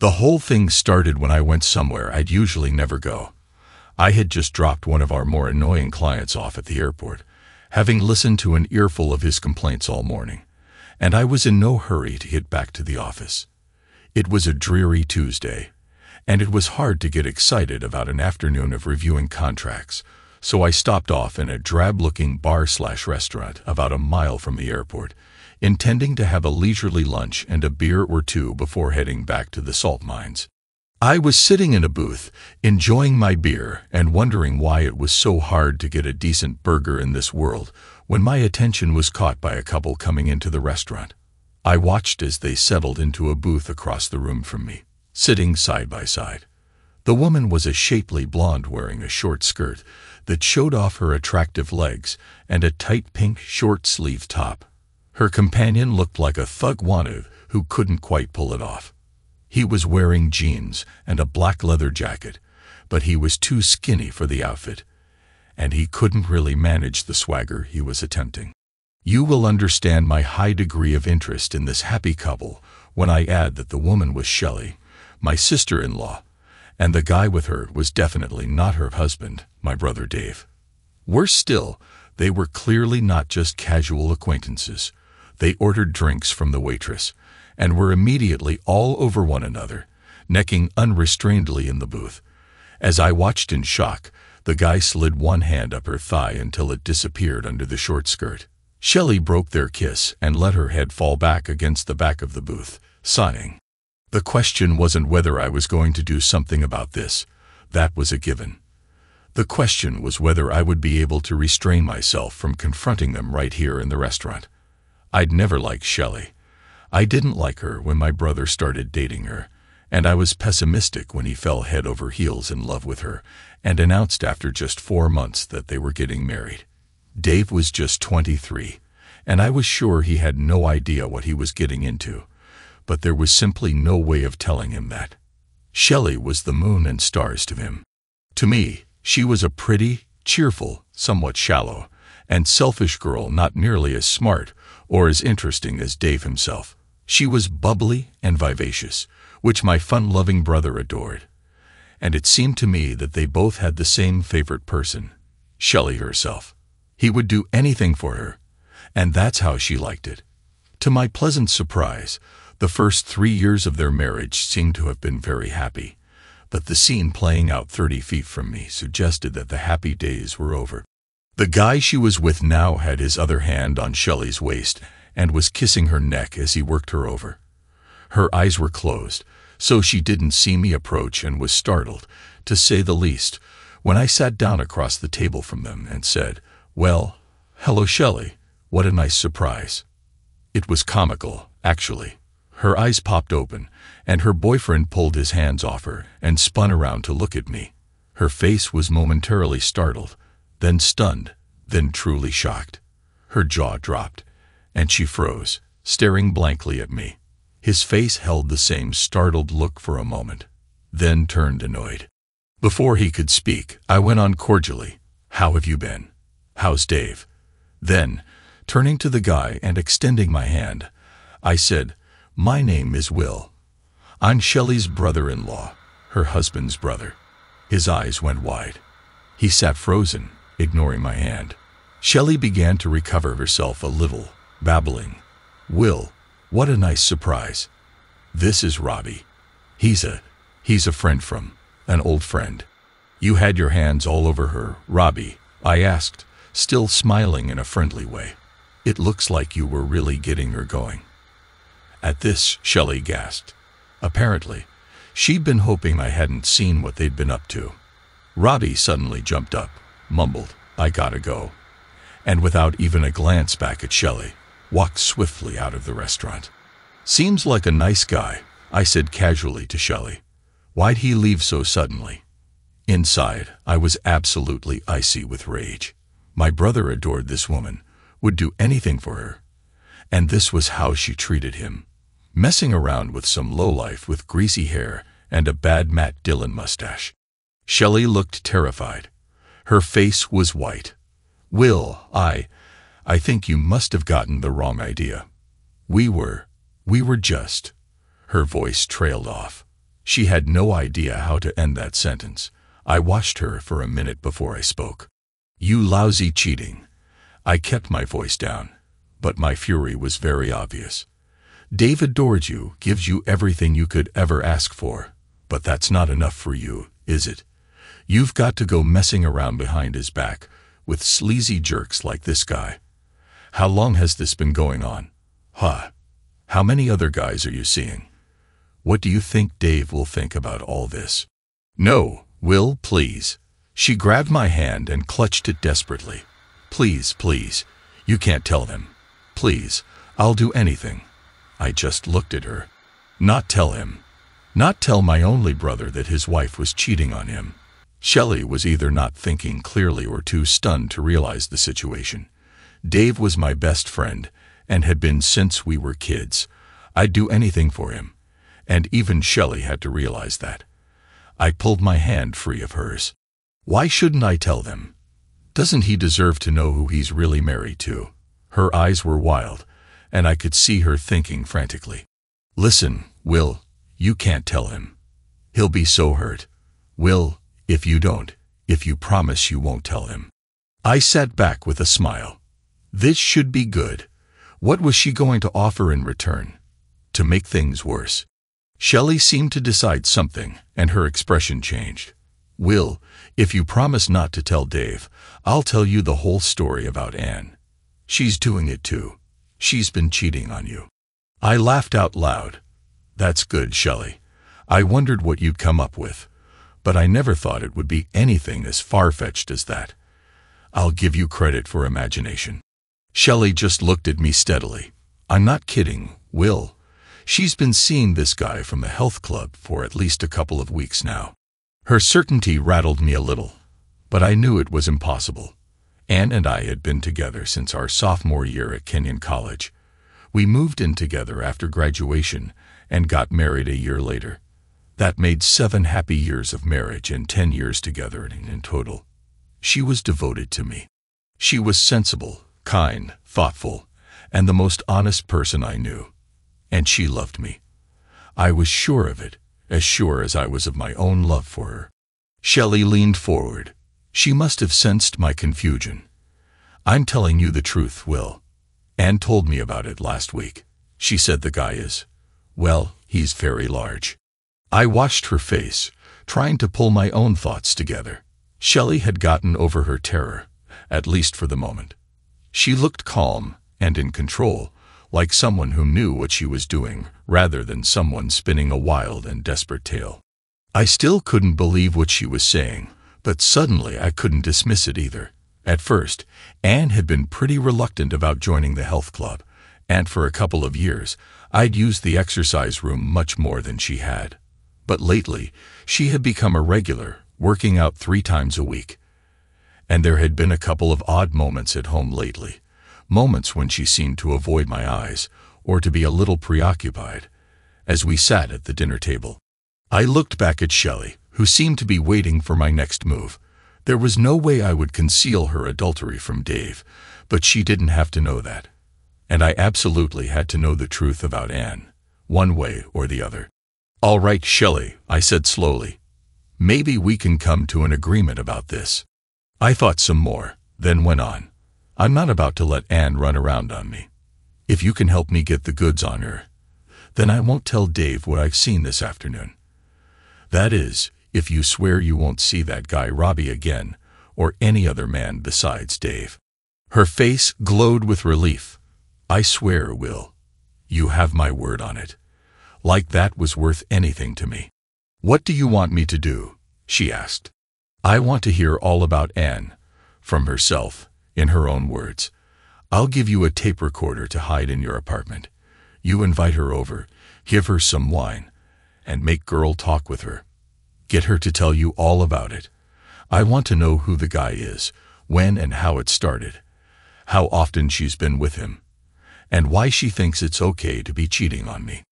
The whole thing started when I went somewhere I'd usually never go. I had just dropped one of our more annoying clients off at the airport, having listened to an earful of his complaints all morning, and I was in no hurry to get back to the office. It was a dreary Tuesday, and it was hard to get excited about an afternoon of reviewing contracts, so I stopped off in a drab-looking bar/restaurant about a mile from the airport, intending to have a leisurely lunch and a beer or two before heading back to the salt mines. I was sitting in a booth, enjoying my beer and wondering why it was so hard to get a decent burger in this world, when my attention was caught by a couple coming into the restaurant. I watched as they settled into a booth across the room from me, sitting side by side. The woman was a shapely blonde wearing a short skirt that showed off her attractive legs and a tight pink short-sleeved top. Her companion looked like a thug wanted who couldn't quite pull it off. He was wearing jeans and a black leather jacket, but he was too skinny for the outfit, and he couldn't really manage the swagger he was attempting. You will understand my high degree of interest in this happy couple when I add that the woman was Shelley, my sister-in-law, and the guy with her was definitely not her husband, my brother Dave. Worse still, they were clearly not just casual acquaintances. They ordered drinks from the waitress, and were immediately all over one another, necking unrestrainedly in the booth. As I watched in shock, the guy slid one hand up her thigh until it disappeared under the short skirt. Shelley broke their kiss and let her head fall back against the back of the booth, sighing. The question wasn't whether I was going to do something about this. That was a given. The question was whether I would be able to restrain myself from confronting them right here in the restaurant. I'd never liked Shelley. I didn't like her when my brother started dating her, and I was pessimistic when he fell head over heels in love with her and announced after just 4 months that they were getting married. Dave was just 23, and I was sure he had no idea what he was getting into, but there was simply no way of telling him that. Shelley was the moon and stars to him. To me, she was a pretty, cheerful, somewhat shallow, and selfish girl, not nearly as smart or as interesting as Dave himself. She was bubbly and vivacious, which my fun-loving brother adored, and it seemed to me that they both had the same favorite person, Shelley herself. He would do anything for her, and that's how she liked it. To my pleasant surprise, the first 3 years of their marriage seemed to have been very happy, but the scene playing out 30 feet from me suggested that the happy days were over. The guy she was with now had his other hand on Shelley's waist and was kissing her neck as he worked her over. Her eyes were closed, so she didn't see me approach and was startled, to say the least, when I sat down across the table from them and said, "Well, hello Shelley, what a nice surprise." It was comical, actually. Her eyes popped open, and her boyfriend pulled his hands off her and spun around to look at me. Her face was momentarily startled, then stunned, then truly shocked. Her jaw dropped, and she froze, staring blankly at me. His face held the same startled look for a moment, then turned annoyed. Before he could speak, I went on cordially, "How have you been? How's Dave?" Then, turning to the guy and extending my hand, I said, "My name is Will. I'm Shelley's brother-in-law, her husband's brother." His eyes went wide. He sat frozen, ignoring my hand. Shelley began to recover herself a little, babbling, "Will, what a nice surprise. This is Robbie. He's a friend from, an old friend." "You had your hands all over her, Robbie?" I asked, still smiling in a friendly way. "It looks like you were really getting her going." At this, Shelley gasped. Apparently, she'd been hoping I hadn't seen what they'd been up to. Robbie suddenly jumped up, mumbled, "I gotta go," and without even a glance back at Shelley, walked swiftly out of the restaurant. "Seems like a nice guy," I said casually to Shelley. "Why'd he leave so suddenly?" Inside, I was absolutely icy with rage. My brother adored this woman, would do anything for her, and this was how she treated him. Messing around with some lowlife with greasy hair and a bad Matt Dillon mustache. Shelley looked terrified. Her face was white. "Will, I think you must have gotten the wrong idea. We were just..." Her voice trailed off. She had no idea how to end that sentence. I watched her for a minute before I spoke. "You lousy cheating." I kept my voice down, but my fury was very obvious. "Dave adored you, gives you everything you could ever ask for, but that's not enough for you, is it? You've got to go messing around behind his back with sleazy jerks like this guy. How long has this been going on? Huh? How many other guys are you seeing? What do you think Dave will think about all this?" "No, Will, please." She grabbed my hand and clutched it desperately. "Please, please. You can't tell them. Please, I'll do anything." I just looked at her. Not tell him. Not tell my only brother that his wife was cheating on him. Shelley was either not thinking clearly or too stunned to realize the situation. Dave was my best friend and had been since we were kids. I'd do anything for him. And even Shelley had to realize that. I pulled my hand free of hers. "Why shouldn't I tell them? Doesn't he deserve to know who he's really married to?" Her eyes were wild, and I could see her thinking frantically. "Listen, Will, you can't tell him. He'll be so hurt. Will, if you promise you won't tell him." I sat back with a smile. This should be good. What was she going to offer in return? To make things worse. Shelley seemed to decide something, and her expression changed. "Will, if you promise not to tell Dave, I'll tell you the whole story about Anne. She's doing it too. She's been cheating on you." I laughed out loud. "That's good, Shelley. I wondered what you'd come up with, but I never thought it would be anything as far-fetched as that. I'll give you credit for imagination." Shelley just looked at me steadily. "I'm not kidding, Will. She's been seeing this guy from the health club for at least a couple of weeks now." Her certainty rattled me a little, but I knew it was impossible. Anne and I had been together since our sophomore year at Kenyon College. We moved in together after graduation and got married a year later. That made 7 happy years of marriage and 10 years together in total. She was devoted to me. She was sensible, kind, thoughtful, and the most honest person I knew. And she loved me. I was sure of it, as sure as I was of my own love for her. Shelley leaned forward. She must have sensed my confusion. "I'm telling you the truth, Will. Anne told me about it last week. She said the guy is, well, he's very large." I watched her face, trying to pull my own thoughts together. Shelley had gotten over her terror, at least for the moment. She looked calm and in control, like someone who knew what she was doing, rather than someone spinning a wild and desperate tale. I still couldn't believe what she was saying, but suddenly I couldn't dismiss it either. At first, Anne had been pretty reluctant about joining the health club, and for a couple of years, I'd used the exercise room much more than she had. But lately, she had become a regular, working out 3 times a week. And there had been a couple of odd moments at home lately, moments when she seemed to avoid my eyes, or to be a little preoccupied, as we sat at the dinner table. I looked back at Shelley, who seemed to be waiting for my next move. There was no way I would conceal her adultery from Dave, but she didn't have to know that. And I absolutely had to know the truth about Anne, one way or the other. "All right, Shelley," I said slowly. "Maybe we can come to an agreement about this." I thought some more, then went on. "I'm not about to let Anne run around on me. If you can help me get the goods on her, then I won't tell Dave what I've seen this afternoon. That is, if you swear you won't see that guy Robbie again, or any other man besides Dave." Her face glowed with relief. "I swear, Will. You have my word on it." Like that was worth anything to me. "What do you want me to do?" she asked. "I want to hear all about Anne, from herself, in her own words. I'll give you a tape recorder to hide in your apartment. You invite her over, give her some wine, and make girl talk with her. Get her to tell you all about it. I want to know who the guy is, when and how it started, how often she's been with him, and why she thinks it's okay to be cheating on me."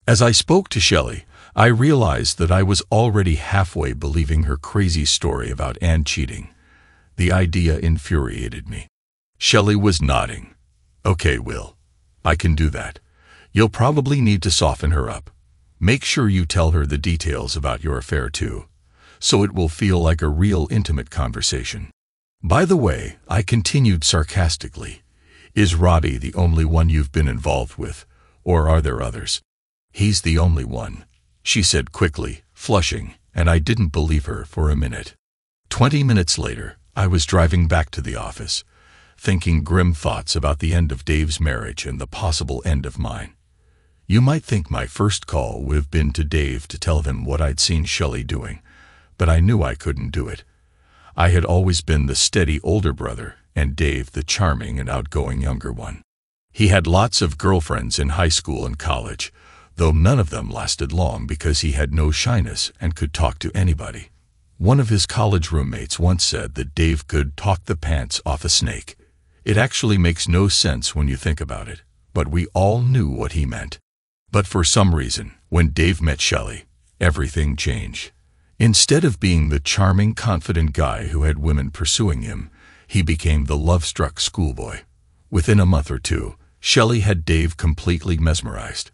As I spoke to Shelley, I realized that I was already halfway believing her crazy story about Anne cheating. The idea infuriated me. Shelley was nodding. "Okay, Will. I can do that. You'll probably need to soften her up. Make sure you tell her the details about your affair too, so it will feel like a real intimate conversation. By the way, I continued sarcastically, is Robbie the only one you've been involved with, or are there others? He's the only one, she said quickly, flushing, and I didn't believe her for a minute. 20 minutes later, I was driving back to the office, thinking grim thoughts about the end of Dave's marriage and the possible end of mine. You might think my first call would have been to Dave to tell him what I'd seen Shelley doing, but I knew I couldn't do it. I had always been the steady older brother, and Dave the charming and outgoing younger one. He had lots of girlfriends in high school and college, though none of them lasted long because he had no shyness and could talk to anybody. One of his college roommates once said that Dave could talk the pants off a snake. It actually makes no sense when you think about it, but we all knew what he meant. But for some reason, when Dave met Shelley, everything changed. Instead of being the charming, confident guy who had women pursuing him, he became the love-struck schoolboy. Within a month or two, Shelley had Dave completely mesmerized.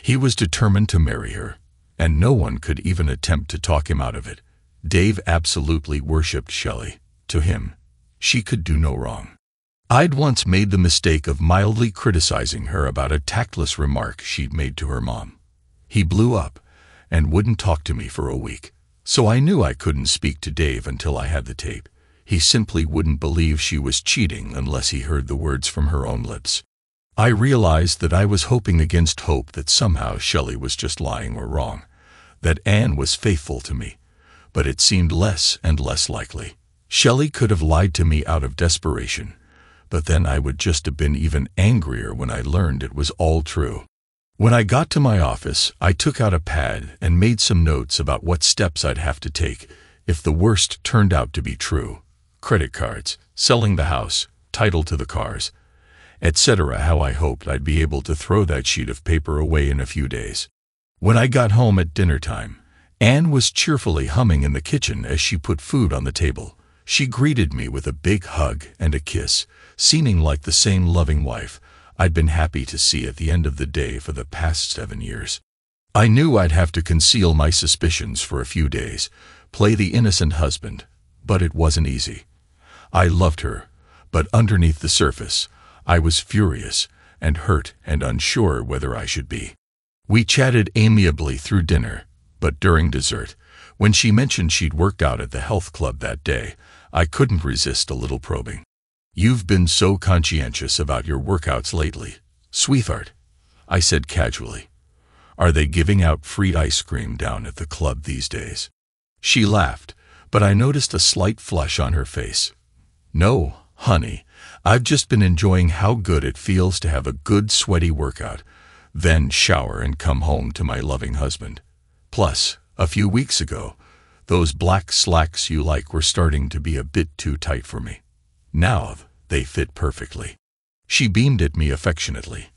He was determined to marry her, and no one could even attempt to talk him out of it. Dave absolutely worshipped Shelley. To him, she could do no wrong. I'd once made the mistake of mildly criticizing her about a tactless remark she'd made to her mom. He blew up and wouldn't talk to me for a week, so I knew I couldn't speak to Dave until I had the tape. He simply wouldn't believe she was cheating unless he heard the words from her own lips. I realized that I was hoping against hope that somehow Shelley was just lying or wrong, that Anne was faithful to me, but it seemed less and less likely. Shelley could have lied to me out of desperation, but then I would just have been even angrier when I learned it was all true. When I got to my office, I took out a pad and made some notes about what steps I'd have to take if the worst turned out to be true. Credit cards, selling the house, title to the cars, etc. How I hoped I'd be able to throw that sheet of paper away in a few days. When I got home at dinner time, Anne was cheerfully humming in the kitchen as she put food on the table. She greeted me with a big hug and a kiss, seeming like the same loving wife I'd been happy to see at the end of the day for the past 7 years. I knew I'd have to conceal my suspicions for a few days, play the innocent husband, but it wasn't easy. I loved her, but underneath the surface, I was furious and hurt and unsure whether I should be. We chatted amiably through dinner, but during dessert, when she mentioned she'd worked out at the health club that day, I couldn't resist a little probing. You've been so conscientious about your workouts lately, sweetheart, I said casually. Are they giving out free ice cream down at the club these days? She laughed, but I noticed a slight flush on her face. No, honey, I've just been enjoying how good it feels to have a good sweaty workout, then shower and come home to my loving husband. Plus, a few weeks ago, those black slacks you like were starting to be a bit too tight for me. Now, they fit perfectly. She beamed at me affectionately,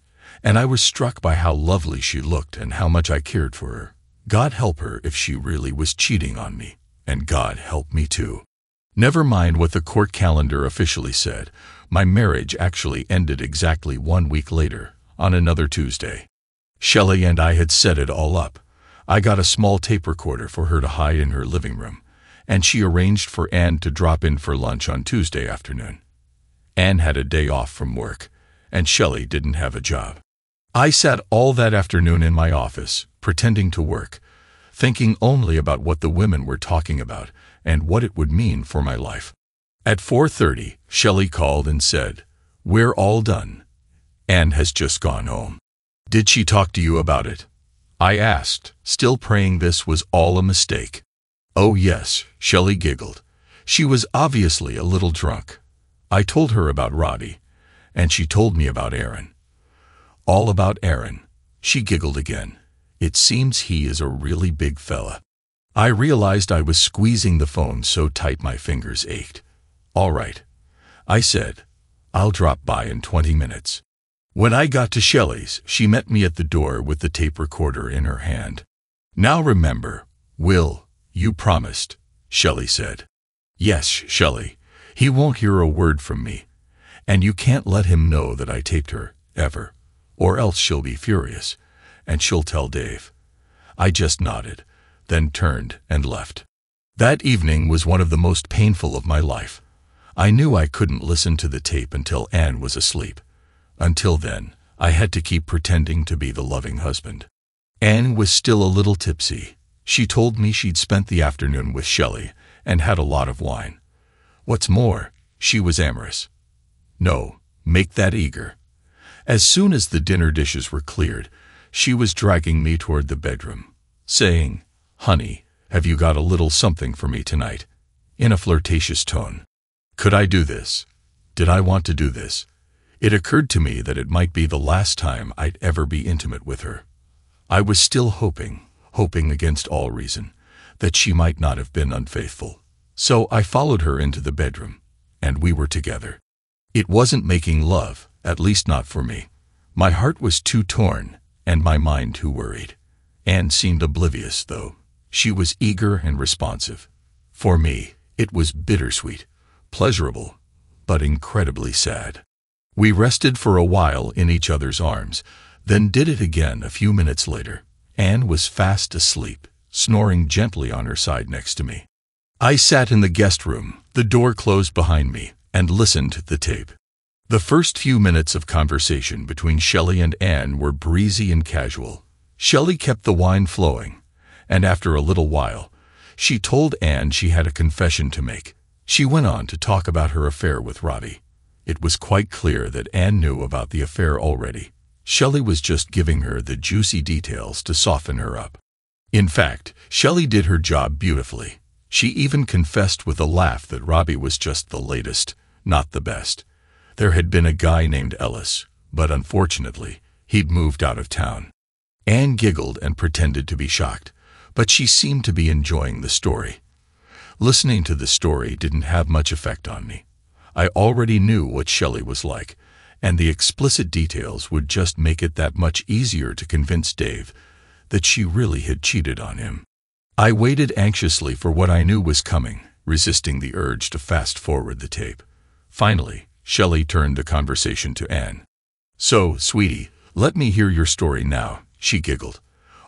and I was struck by how lovely she looked and how much I cared for her. God help her if she really was cheating on me, and God help me too. Never mind what the court calendar officially said, my marriage actually ended exactly 1 week later, on another Tuesday. Shelley and I had set it all up. I got a small tape recorder for her to hide in her living room, and she arranged for Anne to drop in for lunch on Tuesday afternoon. Anne had a day off from work, and Shelley didn't have a job. I sat all that afternoon in my office, pretending to work, thinking only about what the women were talking about and what it would mean for my life. At 4:30, Shelley called and said, "We're all done. Anne has just gone home." "Did she talk to you about it?" I asked, still praying this was all a mistake. "Oh yes," Shelley giggled. "She was obviously a little drunk. I told her about Roddy, and she told me about Aaron." "All about Aaron," she giggled again. "It seems he is a really big fella." I realized I was squeezing the phone so tight my fingers ached. "All right," I said. "I'll drop by in 20 minutes." When I got to Shelley's, she met me at the door with the tape recorder in her hand. "Now remember, Will, you promised," Shelley said. "Yes, Shelley. He won't hear a word from me. And you can't let him know that I taped her, ever. Or else she'll be furious, and she'll tell Dave. I just nodded, then turned and left. That evening was one of the most painful of my life. I knew I couldn't listen to the tape until Anne was asleep. Until then, I had to keep pretending to be the loving husband. Anne was still a little tipsy. She told me she'd spent the afternoon with Shelley and had a lot of wine. What's more, she was amorous. No, make that eager. As soon as the dinner dishes were cleared, she was dragging me toward the bedroom, saying, "Honey, have you got a little something for me tonight?" in a flirtatious tone. Could I do this? Did I want to do this? It occurred to me that it might be the last time I'd ever be intimate with her. I was still hoping against all reason, that she might not have been unfaithful. So I followed her into the bedroom, and we were together. It wasn't making love, at least not for me. My heart was too torn, and my mind too worried. Anne seemed oblivious, though. She was eager and responsive. For me, it was bittersweet, pleasurable, but incredibly sad. We rested for a while in each other's arms, then did it again a few minutes later. Anne was fast asleep, snoring gently on her side next to me. I sat in the guest room, the door closed behind me, and listened to the tape. The first few minutes of conversation between Shelley and Anne were breezy and casual. Shelley kept the wine flowing, and after a little while, she told Anne she had a confession to make. She went on to talk about her affair with Robbie. It was quite clear that Anne knew about the affair already. Shelley was just giving her the juicy details to soften her up. In fact, Shelley did her job beautifully. She even confessed with a laugh that Robbie was just the latest, not the best. There had been a guy named Ellis, but unfortunately, he'd moved out of town. Anne giggled and pretended to be shocked, but she seemed to be enjoying the story. Listening to the story didn't have much effect on me. I already knew what Shelley was like, and the explicit details would just make it that much easier to convince Dave that she really had cheated on him. I waited anxiously for what I knew was coming, resisting the urge to fast-forward the tape. Finally, Shelley turned the conversation to Anne. "So, sweetie, let me hear your story now," she giggled.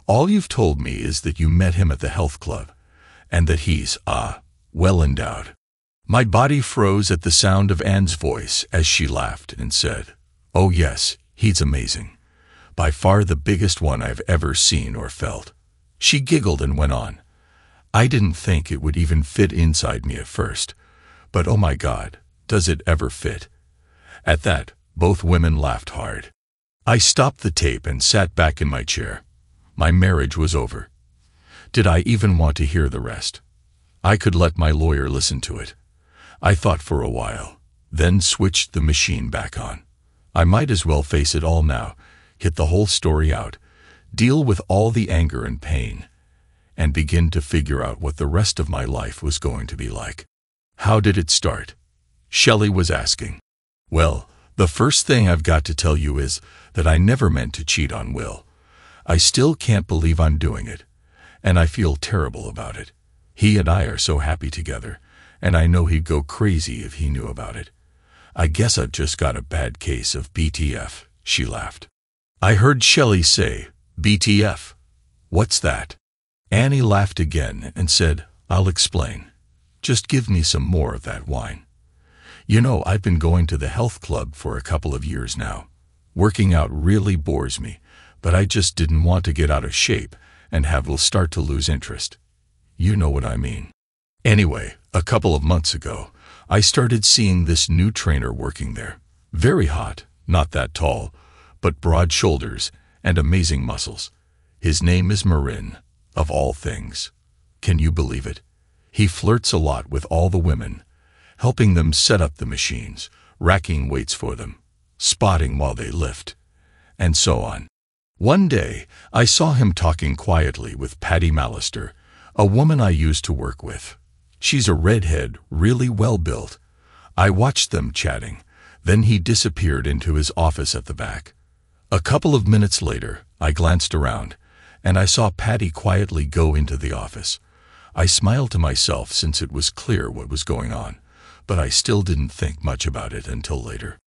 "All you've told me is that you met him at the health club, and that he's, well endowed." My body froze at the sound of Anne's voice as she laughed and said, "Oh yes, he's amazing. By far the biggest one I've ever seen or felt." She giggled and went on. "I didn't think it would even fit inside me at first, but oh my God, does it ever fit?" At that, both women laughed hard. I stopped the tape and sat back in my chair. My marriage was over. Did I even want to hear the rest? I could let my lawyer listen to it. I thought for a while, then switched the machine back on. I might as well face it all now, hit the whole story out, deal with all the anger and pain, and begin to figure out what the rest of my life was going to be like. "How did it start?" Shelley was asking. "Well, the first thing I've got to tell you is that I never meant to cheat on Will. I still can't believe I'm doing it, and I feel terrible about it. He and I are so happy together, and I know he'd go crazy if he knew about it. I guess I've just got a bad case of BTF," she laughed. I heard Shelley say, "BTF? What's that?" Annie laughed again and said, "I'll explain. Just give me some more of that wine. You know, I've been going to the health club for a couple of years now. Working out really bores me, but I just didn't want to get out of shape and have Will start to lose interest. You know what I mean. Anyway, a couple of months ago, I started seeing this new trainer working there. Very hot, not that tall, but broad shoulders and amazing muscles. His name is Marin, of all things. Can you believe it? He flirts a lot with all the women, helping them set up the machines, racking weights for them, spotting while they lift, and so on. One day, I saw him talking quietly with Patty Mallister, a woman I used to work with. She's a redhead, really well-built. I watched them chatting, then he disappeared into his office at the back. A couple of minutes later, I glanced around, and I saw Patty quietly go into the office. I smiled to myself since it was clear what was going on, but I still didn't think much about it until later.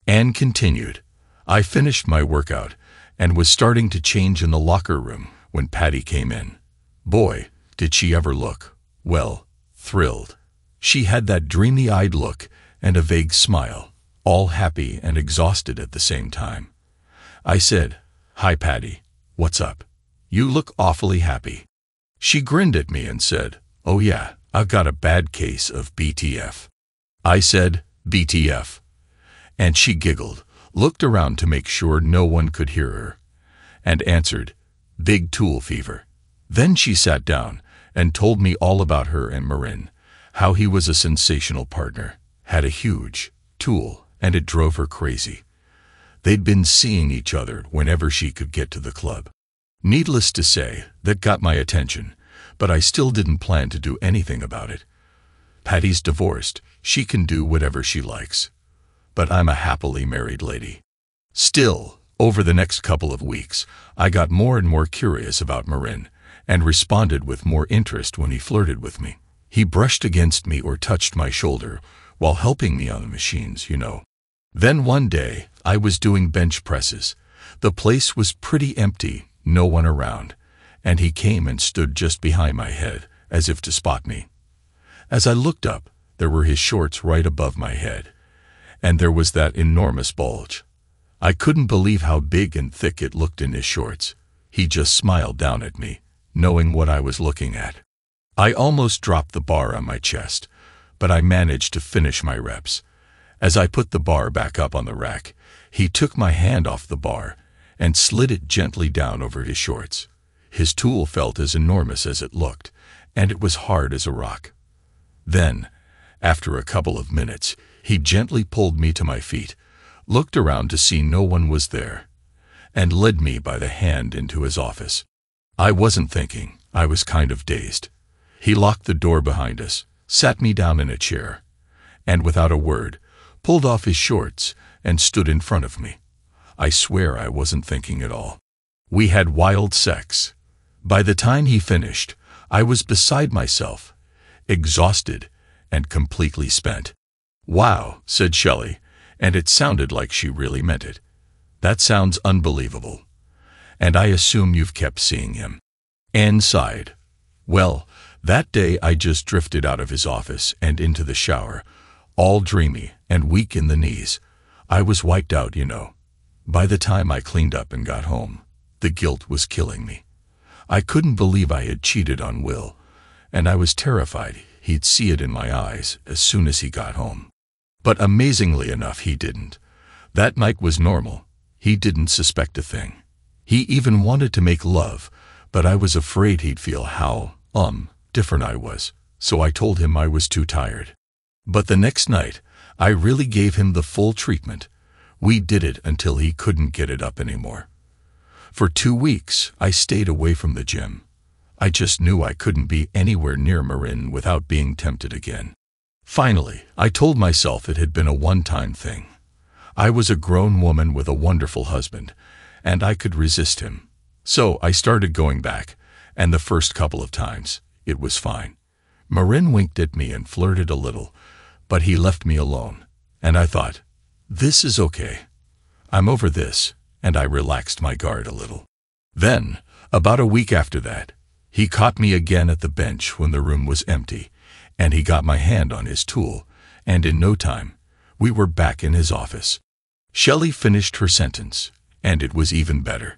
Anne continued. I finished my workout and was starting to change in the locker room when Patty came in. Boy, did she ever look, well, thrilled. She had that dreamy-eyed look and a vague smile, all happy and exhausted at the same time. I said, "Hi, Patty. What's up? You look awfully happy." She grinned at me and said, "Oh yeah, I've got a bad case of BTF." I said, "BTF?" And she giggled, looked around to make sure no one could hear her, and answered, "Big tool fever." Then she sat down and told me all about her and Marin, how he was a sensational partner, had a huge tool, and it drove her crazy. They'd been seeing each other whenever she could get to the club. Needless to say, that got my attention, but I still didn't plan to do anything about it. Patty's divorced, she can do whatever she likes. But I'm a happily married lady. Still, over the next couple of weeks, I got more and more curious about Marin, and responded with more interest when he flirted with me. He brushed against me or touched my shoulder while helping me on the machines, you know. Then one day, I was doing bench presses. The place was pretty empty, no one around, and he came and stood just behind my head, as if to spot me. As I looked up, there were his shorts right above my head, and there was that enormous bulge. I couldn't believe how big and thick it looked in his shorts. He just smiled down at me, knowing what I was looking at. I almost dropped the bar on my chest, but I managed to finish my reps. As I put the bar back up on the rack, he took my hand off the bar and slid it gently down over his shorts. His tool felt as enormous as it looked, and it was hard as a rock. Then, after a couple of minutes, he gently pulled me to my feet, looked around to see no one was there, and led me by the hand into his office. I wasn't thinking, I was kind of dazed. He locked the door behind us, sat me down in a chair, and without a word, pulled off his shorts and stood in front of me. I swear I wasn't thinking at all. We had wild sex. By the time he finished, I was beside myself, exhausted and completely spent. "Wow," said Shelley, and it sounded like she really meant it. "That sounds unbelievable. And I assume you've kept seeing him." Anne sighed. "Well, that day I just drifted out of his office and into the shower, all dreamy and weak in the knees. I was wiped out, you know. By the time I cleaned up and got home, the guilt was killing me. I couldn't believe I had cheated on Will, and I was terrified he'd see it in my eyes as soon as he got home. But amazingly enough, he didn't. That night was normal. He didn't suspect a thing. He even wanted to make love, but I was afraid he'd feel how, different I was, so I told him I was too tired. But the next night, I really gave him the full treatment. We did it until he couldn't get it up anymore. For 2 weeks, I stayed away from the gym. I just knew I couldn't be anywhere near Marin without being tempted again. Finally, I told myself it had been a one-time thing. I was a grown woman with a wonderful husband, and I could resist him. So I started going back, and the first couple of times, it was fine. Marin winked at me and flirted a little, but he left me alone, and I thought, this is okay. I'm over this, and I relaxed my guard a little. Then, about a week after that, he caught me again at the bench when the room was empty, and he got my hand on his tool, and in no time, we were back in his office. Shelley finished her sentence, and it was even better.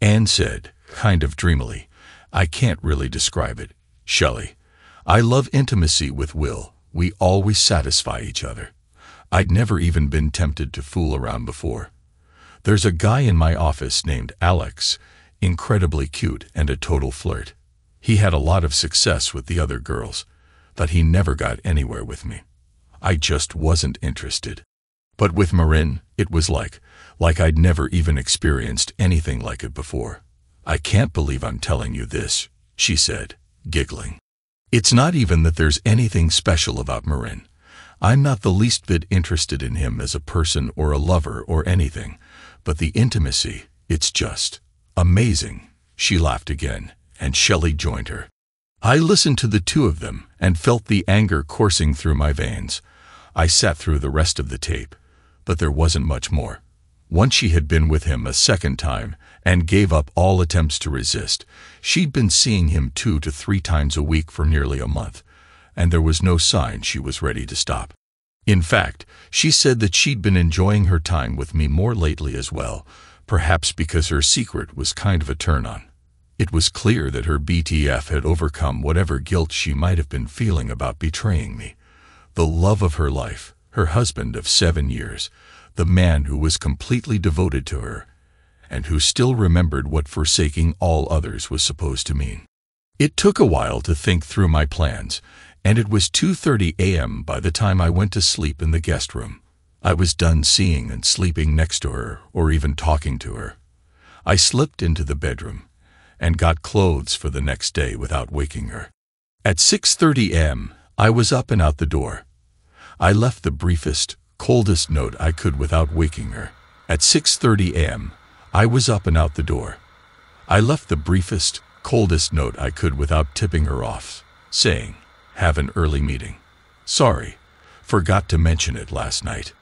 Anne said, kind of dreamily, "I can't really describe it, Shelley. I love intimacy with Will. We always satisfy each other. I'd never even been tempted to fool around before. There's a guy in my office named Alex, incredibly cute and a total flirt. He had a lot of success with the other girls, but he never got anywhere with me. I just wasn't interested. But with Marin, it was like I'd never even experienced anything like it before. I can't believe I'm telling you this," she said, giggling. "It's not even that there's anything special about Marin. I'm not the least bit interested in him as a person or a lover or anything, but the intimacy, it's just amazing." She laughed again, and Shelley joined her. I listened to the two of them and felt the anger coursing through my veins. I sat through the rest of the tape, but there wasn't much more. Once she had been with him a second time and gave up all attempts to resist. She'd been seeing him 2 to 3 times a week for nearly a month, and there was no sign she was ready to stop. In fact, she said that she'd been enjoying her time with me more lately as well, perhaps because her secret was kind of a turn-on. It was clear that her BTF had overcome whatever guilt she might have been feeling about betraying me. The love of her life, her husband of 7 years, the man who was completely devoted to her, and who still remembered what forsaking all others was supposed to mean. It took a while to think through my plans, and it was 2:30 a.m. by the time I went to sleep in the guest room. I was done seeing and sleeping next to her, or even talking to her. I slipped into the bedroom and got clothes for the next day without waking her. At 6:30 a.m., I was up and out the door. I left the briefest, coldest note I could without waking her. At 6:30 a.m., I was up and out the door. I left the briefest, coldest note I could without tipping her off, saying, "Have an early meeting. Sorry, forgot to mention it last night."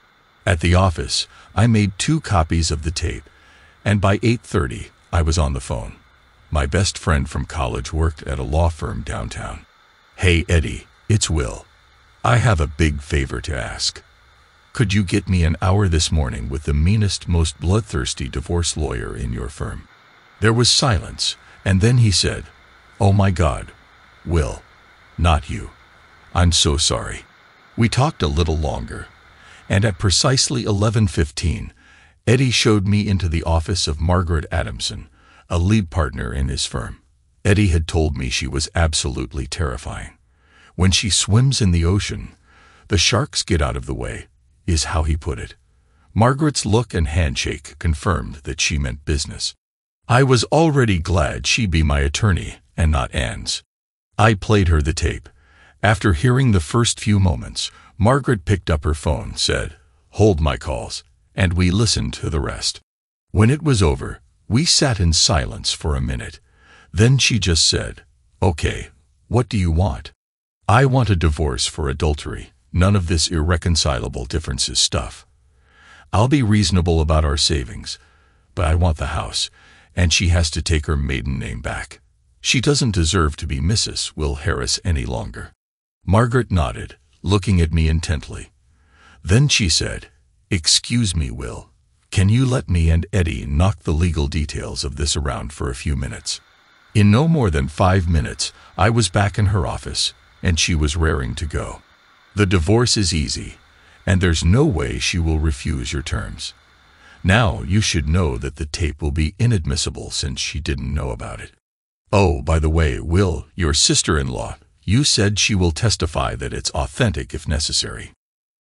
At the office, I made 2 copies of the tape, and by 8:30, I was on the phone. My best friend from college worked at a law firm downtown. "Hey Eddie, it's Will. I have a big favor to ask. Could you get me an hour this morning with the meanest, most bloodthirsty divorce lawyer in your firm?" There was silence, and then he said, "Oh my God, Will, not you. I'm so sorry." We talked a little longer, and at precisely 11:15, Eddie showed me into the office of Margaret Adamson, a lead partner in his firm. Eddie had told me she was absolutely terrifying. When she swims in the ocean, the sharks get out of the way, is how he put it. Margaret's look and handshake confirmed that she meant business. I was already glad she'd be my attorney and not Anne's. I played her the tape. After hearing the first few moments, Margaret picked up her phone, said, "Hold my calls," and we listened to the rest. When it was over, we sat in silence for a minute. Then she just said, "Okay, what do you want?" "I want a divorce for adultery. None of this irreconcilable differences stuff. I'll be reasonable about our savings, but I want the house, and she has to take her maiden name back. She doesn't deserve to be Mrs. Will Harris any longer." Margaret nodded, looking at me intently. Then she said, "Excuse me, Will. Can you let me and Eddie knock the legal details of this around for a few minutes?" In no more than 5 minutes, I was back in her office, and she was raring to go. "The divorce is easy, and there's no way she will refuse your terms. Now you should know that the tape will be inadmissible since she didn't know about it. Oh, by the way, Will, your sister-in-law, you said she will testify that it's authentic if necessary."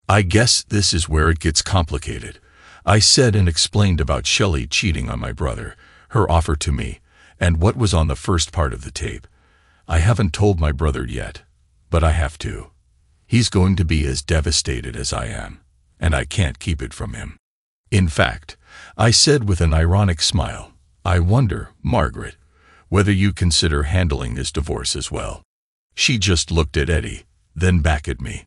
"I guess this is where it gets complicated," I said, and explained about Shelley cheating on my brother, her offer to me, and what was on the first part of the tape. "I haven't told my brother yet, but I have to. He's going to be as devastated as I am, and I can't keep it from him. In fact," I said with an ironic smile, "I wonder, Margaret, whether you consider handling his divorce as well." She just looked at Eddie, then back at me.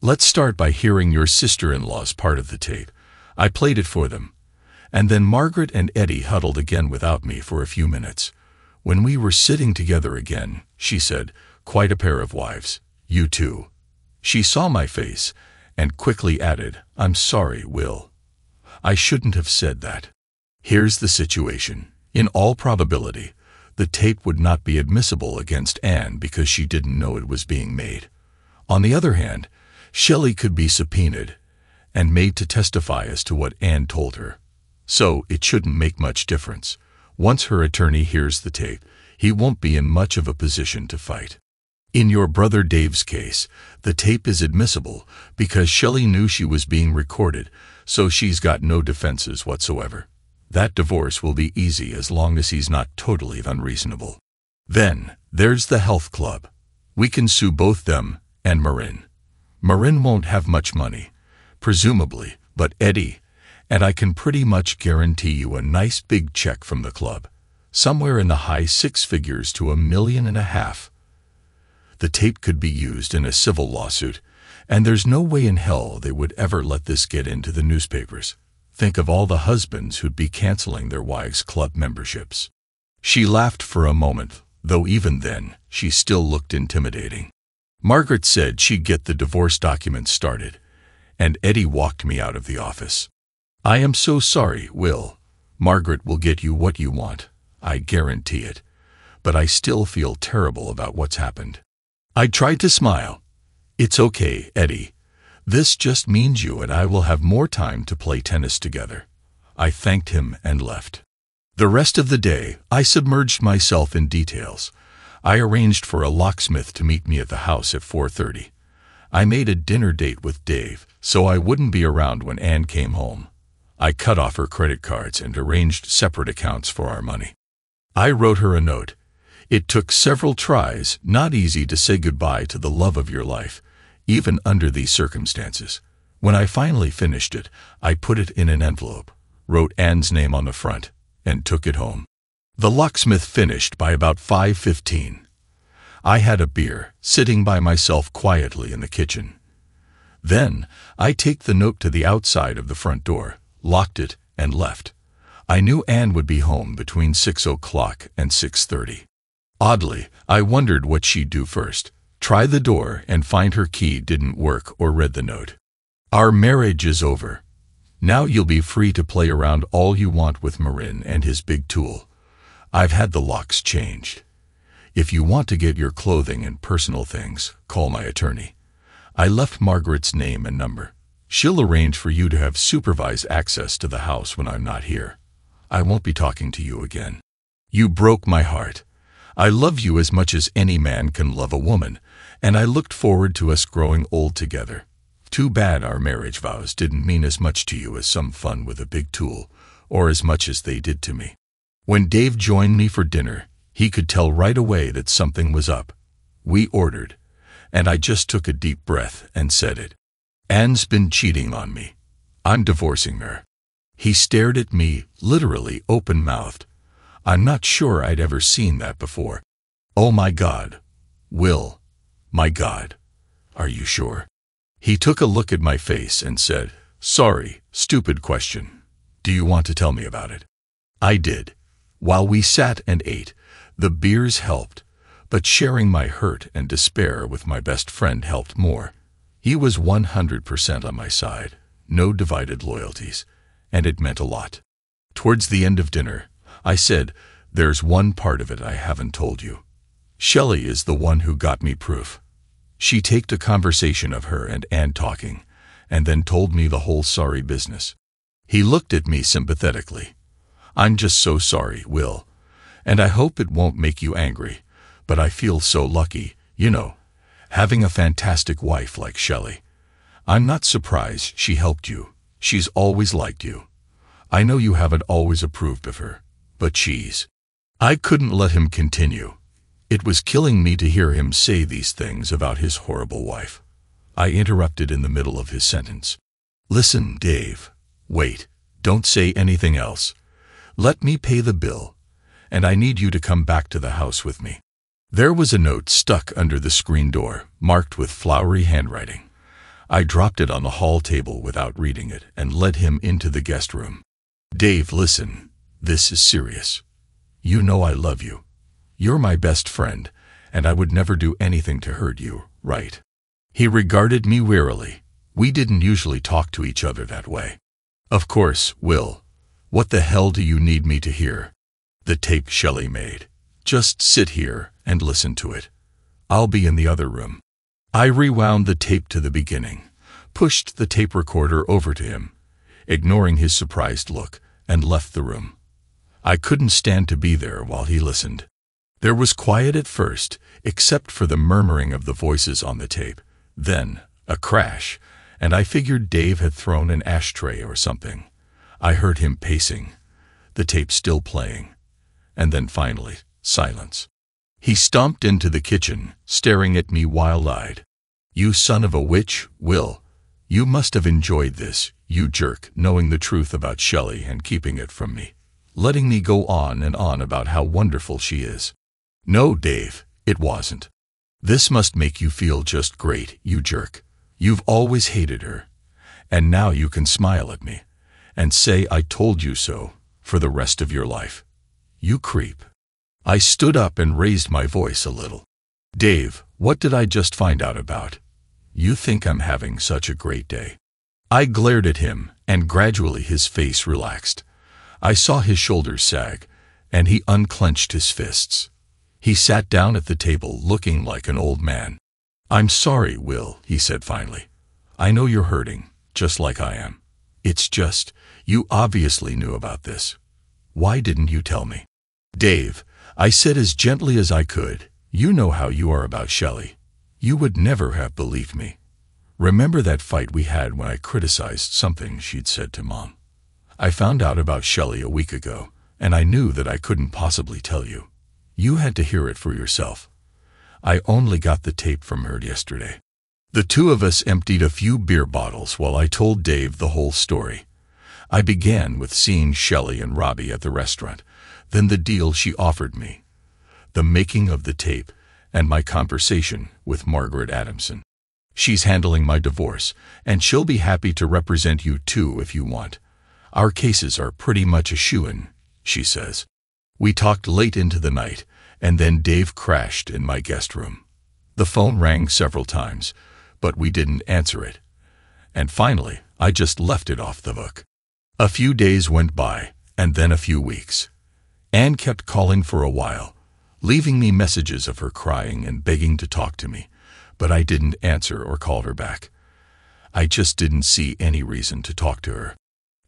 "Let's start by hearing your sister-in-law's part of the tape." I played it for them, and then Margaret and Eddie huddled again without me for a few minutes. When we were sitting together again, she said, "Quite a pair of wives, you two." She saw my face and quickly added, "I'm sorry, Will. I shouldn't have said that. Here's the situation. In all probability, the tape would not be admissible against Anne because she didn't know it was being made. On the other hand, Shelley could be subpoenaed and made to testify as to what Anne told her. So it shouldn't make much difference. Once her attorney hears the tape, he won't be in much of a position to fight. In your brother Dave's case, the tape is admissible because Shelley knew she was being recorded, so she's got no defenses whatsoever. That divorce will be easy as long as he's not totally unreasonable. Then, there's the health club. We can sue both them and Marin. Marin won't have much money, presumably, but Eddie, and I can pretty much guarantee you a nice big check from the club, somewhere in the high 6 figures to $1.5 million. The tape could be used in a civil lawsuit, and there's no way in hell they would ever let this get into the newspapers. think of all the husbands who'd be canceling their wives' club memberships. She laughed for a moment, though even then, she still looked intimidating. Margaret said she'd get the divorce documents started, and Eddie walked me out of the office. I am so sorry, Will. Margaret will get you what you want, I guarantee it. But I still feel terrible about what's happened. I tried to smile. It's okay, Eddie. This just means you and I will have more time to play tennis together. I thanked him and left. The rest of the day, I submerged myself in details. I arranged for a locksmith to meet me at the house at 4:30. I made a dinner date with Dave, so I wouldn't be around when Anne came home. I cut off her credit cards and arranged separate accounts for our money. I wrote her a note. It took several tries, not easy to say goodbye to the love of your life, even under these circumstances. When I finally finished it, I put it in an envelope, wrote Anne's name on the front, and took it home. The locksmith finished by about 5:15. I had a beer, sitting by myself quietly in the kitchen. Then, I take the note to the outside of the front door, locked it, and left. I knew Anne would be home between 6 o'clock and 6:30. Oddly, I wondered what she'd do first, try the door and find her key didn't work or read the note. Our marriage is over. Now you'll be free to play around all you want with Marin and his big tool. I've had the locks changed. If you want to get your clothing and personal things, call my attorney. I left Margaret's name and number. She'll arrange for you to have supervised access to the house when I'm not here. I won't be talking to you again. You broke my heart. I love you as much as any man can love a woman, and I looked forward to us growing old together. Too bad our marriage vows didn't mean as much to you as some fun with a big tool, or as much as they did to me. When Dave joined me for dinner, he could tell right away that something was up. We ordered, and I just took a deep breath and said it. Anne's been cheating on me. I'm divorcing her. He stared at me, literally open-mouthed. I'm not sure I'd ever seen that before. Oh my God. Will. My God. Are you sure? He took a look at my face and said, Sorry, stupid question. Do you want to tell me about it? I did. While we sat and ate, the beers helped, but sharing my hurt and despair with my best friend helped more. He was 100% on my side, no divided loyalties, and it meant a lot. Towards the end of dinner, I said, There's one part of it I haven't told you. Shelley is the one who got me proof. She taked a conversation of her and Anne talking, and then told me the whole sorry business. He looked at me sympathetically. I'm just so sorry, Will, and I hope it won't make you angry, but I feel so lucky, having a fantastic wife like Shelley. I'm not surprised she helped you. She's always liked you. I know you haven't always approved of her, but I couldn't let him continue. It was killing me to hear him say these things about his horrible wife. I interrupted in the middle of his sentence. Listen, Dave. Wait, don't say anything else. Let me pay the bill, and I need you to come back to the house with me. There was a note stuck under the screen door, marked with flowery handwriting. I dropped it on the hall table without reading it and led him into the guest room. Dave, listen. This is serious. You know I love you. You're my best friend, and I would never do anything to hurt you, right? He regarded me wearily. We didn't usually talk to each other that way. Of course, Will. What the hell do you need me to hear? The tape Shelley made. Just sit here and listen to it. I'll be in the other room. I rewound the tape to the beginning, pushed the tape recorder over to him, ignoring his surprised look, and left the room. I couldn't stand to be there while he listened. There was quiet at first, except for the murmuring of the voices on the tape. Then, a crash, and I figured Dave had thrown an ashtray or something. I heard him pacing, the tape still playing, and then finally, silence. He stomped into the kitchen, staring at me wild-eyed. You son of a witch, Will. You must have enjoyed this, you jerk, knowing the truth about Shelley and keeping it from me. Letting me go on and on about how wonderful she is. No, Dave, it wasn't. This must make you feel just great, you jerk. You've always hated her. And now you can smile at me. and say "I told you so" for the rest of your life. You creep. I stood up and raised my voice a little. Dave, what did I just find out about? You think I'm having such a great day? I glared at him, and gradually his face relaxed. I saw his shoulders sag, and he unclenched his fists. He sat down at the table looking like an old man. I'm sorry, Will, he said finally. I know you're hurting, just like I am. It's just, you obviously knew about this. Why didn't you tell me? Dave, I said as gently as I could, you know how you are about Shelley. You would never have believed me. Remember that fight we had when I criticized something she'd said to Mom? I found out about Shelley a week ago, and I knew that I couldn't possibly tell you. You had to hear it for yourself. I only got the tape from her yesterday. The two of us emptied a few beer bottles while I told Dave the whole story. I began with seeing Shelley and Robbie at the restaurant, then the deal she offered me, the making of the tape, and my conversation with Margaret Adamson. She's handling my divorce, and she'll be happy to represent you too if you want. Our cases are pretty much a shoo-in, she says. We talked late into the night, and then Dave crashed in my guest room. The phone rang several times, but we didn't answer it. And finally, I just left it off the hook. A few days went by, and then a few weeks. Anne kept calling for a while, leaving me messages of her crying and begging to talk to me, but I didn't answer or call her back. I just didn't see any reason to talk to her.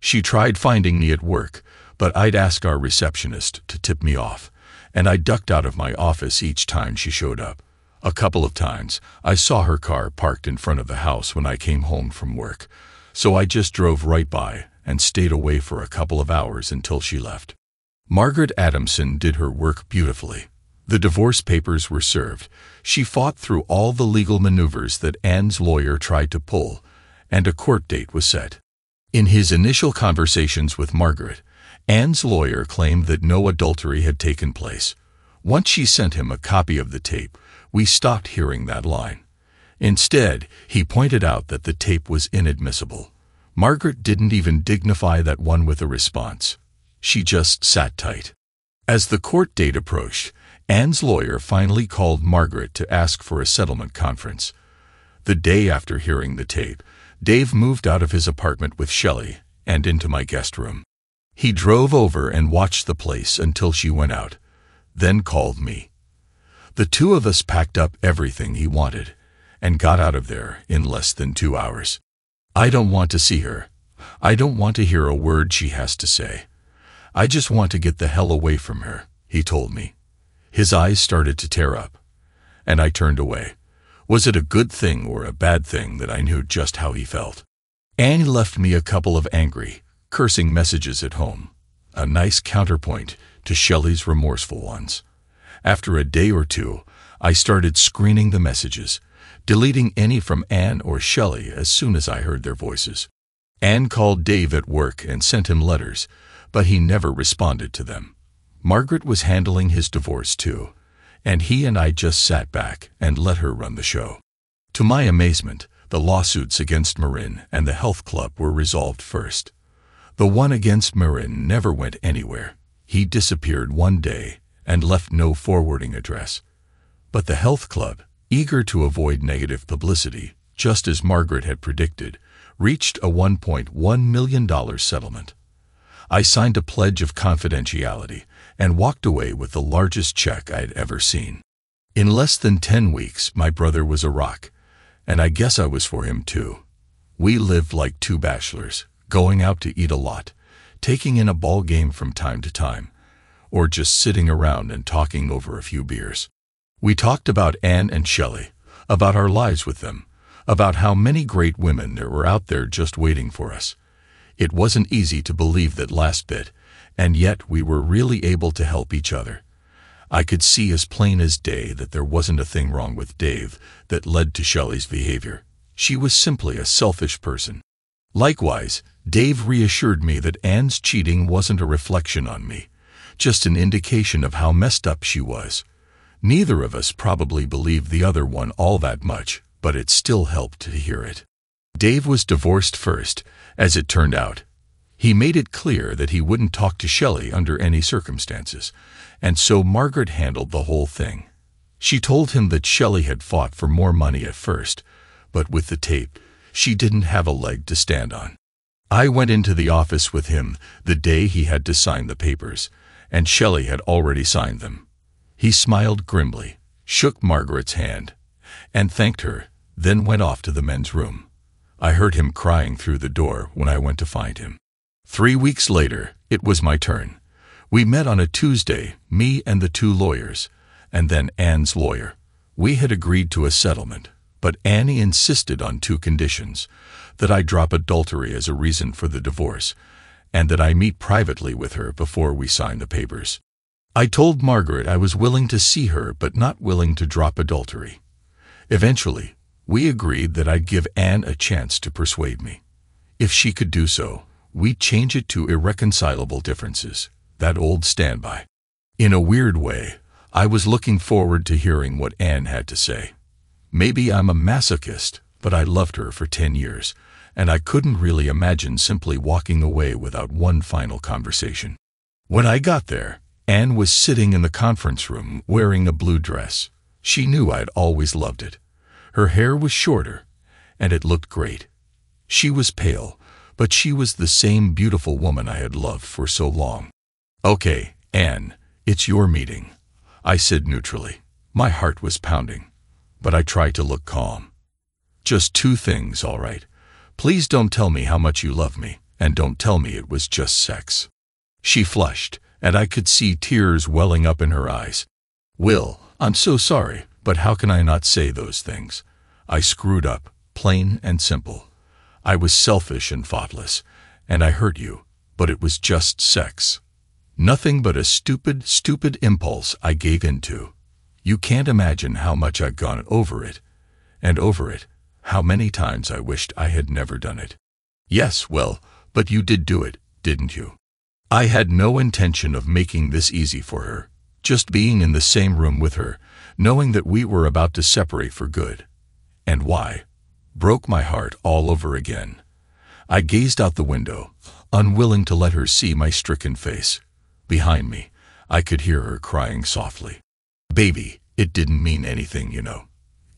She tried finding me at work, but I'd ask our receptionist to tip me off, and I ducked out of my office each time she showed up. A couple of times, I saw her car parked in front of the house when I came home from work, so I just drove right by and stayed away for a couple of hours until she left. Margaret Adamson did her work beautifully. The divorce papers were served. She fought through all the legal maneuvers that Anne's lawyer tried to pull, and a court date was set. In his initial conversations with Margaret, Anne's lawyer claimed that no adultery had taken place. Once she sent him a copy of the tape, we stopped hearing that line. Instead, he pointed out that the tape was inadmissible. Margaret didn't even dignify that one with a response. She just sat tight. As the court date approached, Anne's lawyer finally called Margaret to ask for a settlement conference. The day after hearing the tape, Dave moved out of his apartment with Shelley and into my guest room. He drove over and watched the place until she went out, then called me. The two of us packed up everything he wanted and got out of there in less than 2 hours. I don't want to see her. I don't want to hear a word she has to say. I just want to get the hell away from her, he told me. His eyes started to tear up, and I turned away. Was it a good thing or a bad thing that I knew just how he felt? Anne left me a couple of angry, cursing messages at home, a nice counterpoint to Shelley's remorseful ones. After a day or two, I started screening the messages, deleting any from Anne or Shelley as soon as I heard their voices. Anne called Dave at work and sent him letters, but he never responded to them. Margaret was handling his divorce too, and he and I just sat back and let her run the show. To my amazement, the lawsuits against Marin and the health club were resolved first. The one against Marin never went anywhere. He disappeared one day and left no forwarding address. But the health club, eager to avoid negative publicity, just as Margaret had predicted, reached a $1.1 million settlement. I signed a pledge of confidentiality and walked away with the largest check I'd ever seen. In less than 10 weeks, my brother was a rock, and I guess I was for him too. We lived like two bachelors, going out to eat a lot, taking in a ball game from time to time, or just sitting around and talking over a few beers. We talked about Anne and Shelley, about our lives with them, about how many great women there were out there just waiting for us. It wasn't easy to believe that last bit, and yet we were really able to help each other. I could see as plain as day that there wasn't a thing wrong with Dave that led to Shelley's behavior. She was simply a selfish person. Likewise, Dave reassured me that Anne's cheating wasn't a reflection on me, just an indication of how messed up she was. Neither of us probably believed the other one all that much, but it still helped to hear it. Dave was divorced first, as it turned out. He made it clear that he wouldn't talk to Shelley under any circumstances, and so Margaret handled the whole thing. She told him that Shelley had fought for more money at first, but with the tape, she didn't have a leg to stand on. I went into the office with him the day he had to sign the papers, and Shelley had already signed them. He smiled grimly, shook Margaret's hand, and thanked her, then went off to the men's room. I heard him crying through the door when I went to find him. 3 weeks later, it was my turn. We met on a Tuesday, me and the 2 lawyers, and then Anne's lawyer. We had agreed to a settlement, but Annie insisted on 2 conditions: that I drop adultery as a reason for the divorce, and that I meet privately with her before we sign the papers. I told Margaret I was willing to see her but not willing to drop adultery. Eventually, we agreed that I'd give Anne a chance to persuade me. If she could do so, we'd change it to irreconcilable differences, that old standby. In a weird way, I was looking forward to hearing what Anne had to say. Maybe I'm a masochist, but I loved her for 10 years, and I couldn't really imagine simply walking away without one final conversation. When I got there, Anne was sitting in the conference room wearing a blue dress. She knew I'd always loved it. Her hair was shorter, and it looked great. She was pale, but she was the same beautiful woman I had loved for so long. "Okay, Anne, it's your meeting," I said neutrally. My heart was pounding, but I tried to look calm. "Just 2 things, all right? Please don't tell me how much you love me, and don't tell me it was just sex." She flushed, and I could see tears welling up in her eyes. "Will, I'm so sorry, but how can I not say those things? I screwed up, plain and simple. I was selfish and thoughtless, and I hurt you, but it was just sex. Nothing but a stupid impulse I gave into. You can't imagine how much I've gone over it, and over it, how many times I wished I had never done it." "Yes, well, but you did do it, didn't you?" I had no intention of making this easy for her. Just being in the same room with her, knowing that we were about to separate for good. And why? Broke my heart all over again. I gazed out the window, unwilling to let her see my stricken face. Behind me, I could hear her crying softly. "Baby, it didn't mean anything, you know.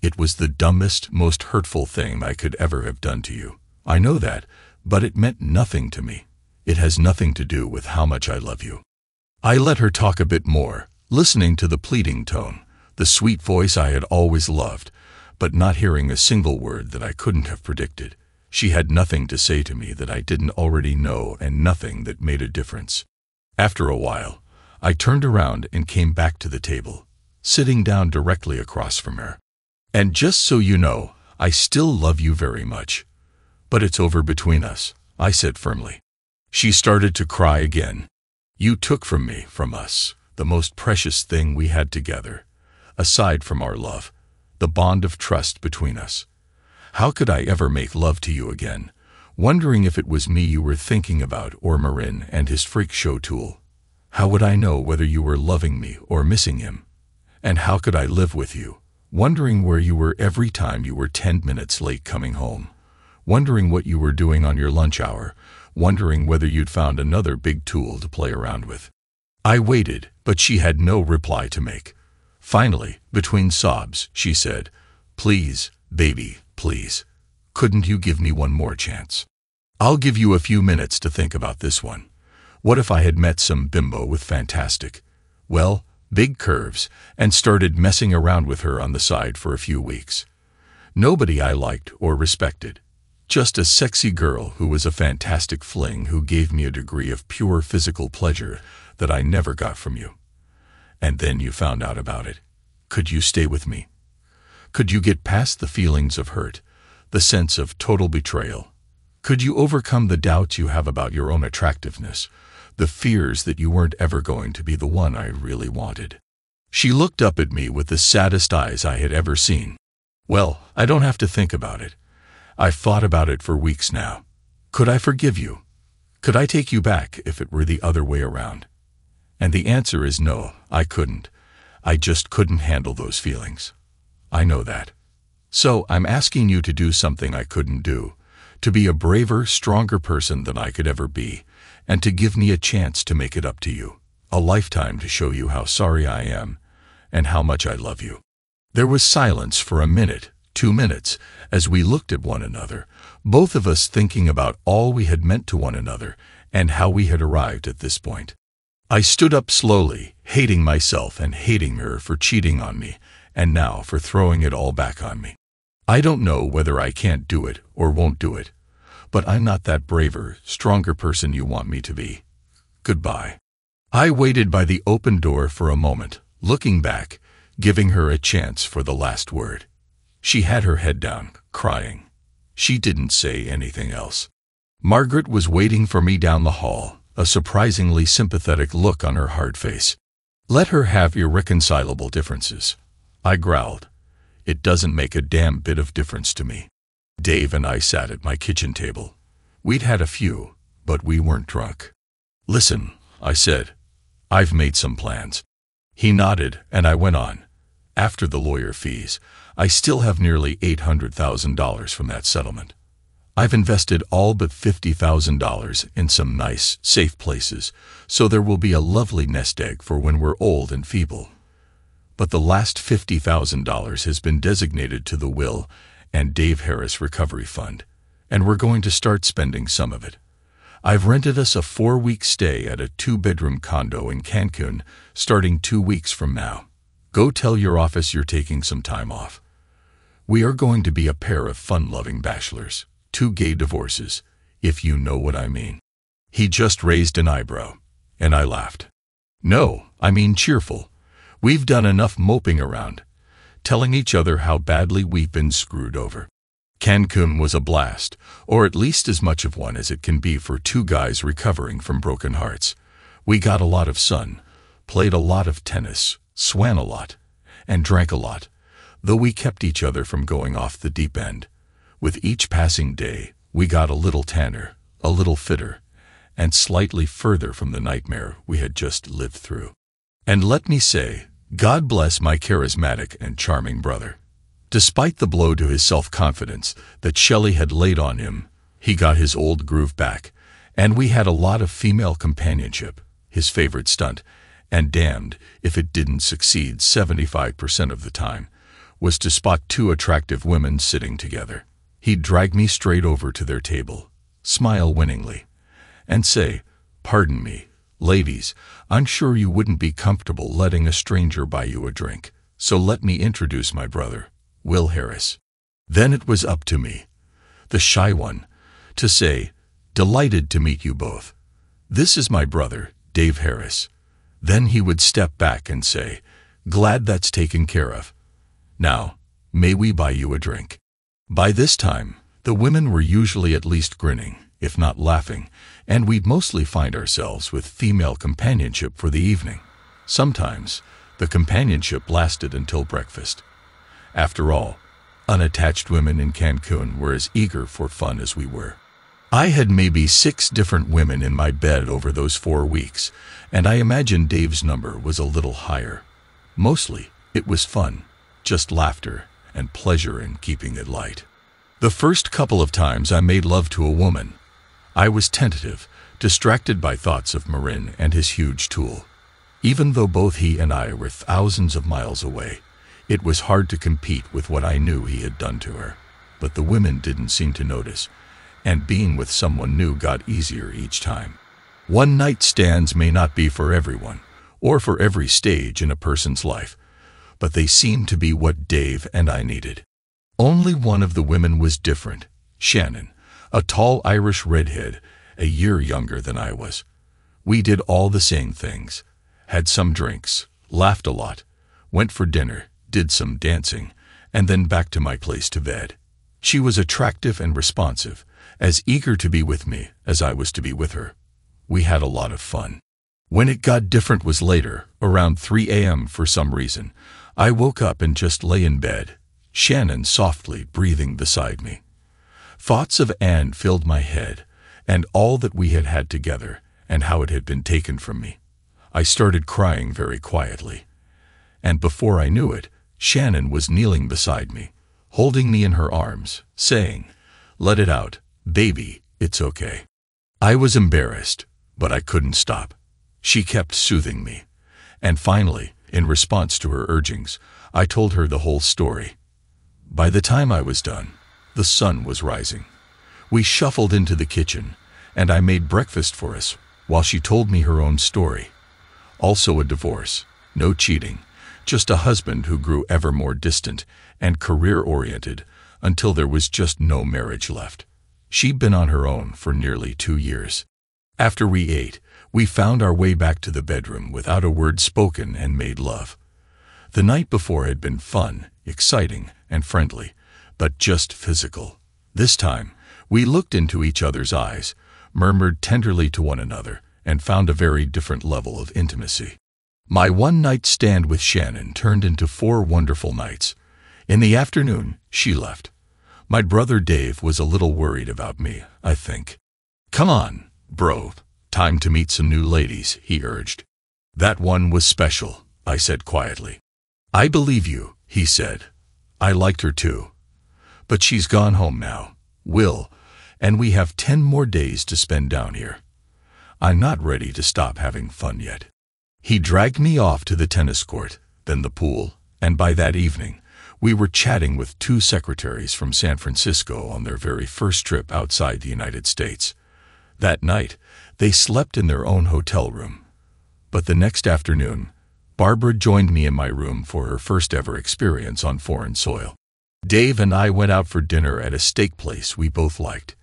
It was the dumbest, most hurtful thing I could ever have done to you. I know that, but it meant nothing to me. It has nothing to do with how much I love you." I let her talk a bit more, listening to the pleading tone, the sweet voice I had always loved, but not hearing a single word that I couldn't have predicted. She had nothing to say to me that I didn't already know, and nothing that made a difference. After a while, I turned around and came back to the table, sitting down directly across from her. "And just so you know, I still love you very much. But it's over between us," I said firmly. She started to cry again. "You took from me, from us, the most precious thing we had together, aside from our love, the bond of trust between us. How could I ever make love to you again, wondering if it was me you were thinking about or Marin and his freak show tool? How would I know whether you were loving me or missing him? And how could I live with you, wondering where you were every time you were 10 minutes late coming home, wondering what you were doing on your lunch hour, wondering whether you'd found another big tool to play around with?" I waited, but she had no reply to make. Finally, between sobs, she said, "Please, baby, please. Couldn't you give me one more chance? I'll give you a few minutes to think about this one. What if I had met some bimbo with fantastic, well, big curves, and started messing around with her on the side for a few weeks? Nobody I liked or respected. Just a sexy girl who was a fantastic fling who gave me a degree of pure physical pleasure that I never got from you. And then you found out about it. Could you stay with me? Could you get past the feelings of hurt, the sense of total betrayal? Could you overcome the doubts you have about your own attractiveness, the fears that you weren't ever going to be the one I really wanted?" She looked up at me with the saddest eyes I had ever seen. "Well, I don't have to think about it. I've thought about it for weeks now. Could I forgive you? Could I take you back if it were the other way around?" And the answer is no, I couldn't. I just couldn't handle those feelings. I know that. So I'm asking you to do something I couldn't do, to be a braver, stronger person than I could ever be, and to give me a chance to make it up to you, a lifetime to show you how sorry I am and how much I love you. There was silence for a minute, 2 minutes, as we looked at one another, both of us thinking about all we had meant to one another and how we had arrived at this point. I stood up slowly, hating myself and hating her for cheating on me, and now for throwing it all back on me. I don't know whether I can't do it or won't do it, but I'm not that braver, stronger person you want me to be. Goodbye. I waited by the open door for a moment, looking back, giving her a chance for the last word. She had her head down, crying. She didn't say anything else. Margaret was waiting for me down the hall, a surprisingly sympathetic look on her hard face. Let her have irreconcilable differences, I growled. It doesn't make a damn bit of difference to me. Dave and I sat at my kitchen table. We'd had a few, but we weren't drunk. Listen, I said. I've made some plans. He nodded, and I went on. After the lawyer fees, I still have nearly $800,000 from that settlement. I've invested all but $50,000 in some nice, safe places, so there will be a lovely nest egg for when we're old and feeble. But the last $50,000 has been designated to the Will and Dave Harris Recovery Fund, and we're going to start spending some of it. I've rented us a 4-week stay at a 2-bedroom condo in Cancun, starting 2 weeks from now. Go tell your office you're taking some time off. We are going to be a pair of fun-loving bachelors, 2 gay divorces, if you know what I mean. He just raised an eyebrow, and I laughed. No, I mean cheerful. We've done enough moping around, telling each other how badly we've been screwed over. Cancun was a blast, or at least as much of one as it can be for 2 guys recovering from broken hearts. We got a lot of sun, played a lot of tennis, swam a lot, and drank a lot, though we kept each other from going off the deep end. With each passing day, we got a little tanner, a little fitter, and slightly further from the nightmare we had just lived through. And let me say, God bless my charismatic and charming brother. Despite the blow to his self-confidence that Shelley had laid on him, he got his old groove back, and we had a lot of female companionship, his favorite stunt, and damned if it didn't succeed 75% of the time, was to spot 2 attractive women sitting together. He'd drag me straight over to their table, smile winningly, and say, "Pardon me, ladies, I'm sure you wouldn't be comfortable letting a stranger buy you a drink, so let me introduce my brother, Will Harris." Then it was up to me, the shy one, to say, "Delighted to meet you both. This is my brother, Dave Harris." Then he would step back and say, "Glad that's taken care of. Now, may we buy you a drink?" By this time, the women were usually at least grinning, if not laughing, and we'd mostly find ourselves with female companionship for the evening. Sometimes, the companionship lasted until breakfast. After all, unattached women in Cancun were as eager for fun as we were. I had maybe 6 different women in my bed over those 4 weeks, and I imagine Dave's number was a little higher. Mostly, it was fun, just laughter and pleasure in keeping it light. The first couple of times I made love to a woman, I was tentative, distracted by thoughts of Marin and his huge tool. Even though both he and I were thousands of miles away, it was hard to compete with what I knew he had done to her. But the women didn't seem to notice, and being with someone new got easier each time. One-night stands may not be for everyone, or for every stage in a person's life, but they seemed to be what Dave and I needed. Only one of the women was different, Shannon, a tall Irish redhead, a year younger than I was. We did all the same things, had some drinks, laughed a lot, went for dinner, did some dancing, and then back to my place to bed. She was attractive and responsive, as eager to be with me as I was to be with her. We had a lot of fun. When it got different was later, around 3 a.m. for some reason. I woke up and just lay in bed, Shannon softly breathing beside me. Thoughts of Anne filled my head, and all that we had had together, and how it had been taken from me. I started crying very quietly, and before I knew it, Shannon was kneeling beside me, holding me in her arms, saying, "Let it out, "Baby, it's okay." I was embarrassed, but I couldn't stop. She kept soothing me. And finally, in response to her urgings, I told her the whole story. By the time I was done, the sun was rising. We shuffled into the kitchen, and I made breakfast for us while she told me her own story. Also a divorce, no cheating, just a husband who grew ever more distant and career-oriented until there was just no marriage left. She'd been on her own for nearly 2 years. After we ate, we found our way back to the bedroom without a word spoken and made love. The night before had been fun, exciting, and friendly, but just physical. This time, we looked into each other's eyes, murmured tenderly to one another, and found a very different level of intimacy. My one-night stand with Shannon turned into 4 wonderful nights. In the afternoon, she left. My brother Dave was a little worried about me, I think. "Come on, bro. Time to meet some new ladies," he urged. "That one was special," I said quietly. "I believe you," he said. "I liked her too. But she's gone home now, Will, and we have 10 more days to spend down here. I'm not ready to stop having fun yet." He dragged me off to the tennis court, then the pool, and by that evening, we were chatting with 2 secretaries from San Francisco on their very first trip outside the United States. That night, they slept in their own hotel room. But the next afternoon, Barbara joined me in my room for her first ever experience on foreign soil. Dave and I went out for dinner at a steak place we both liked.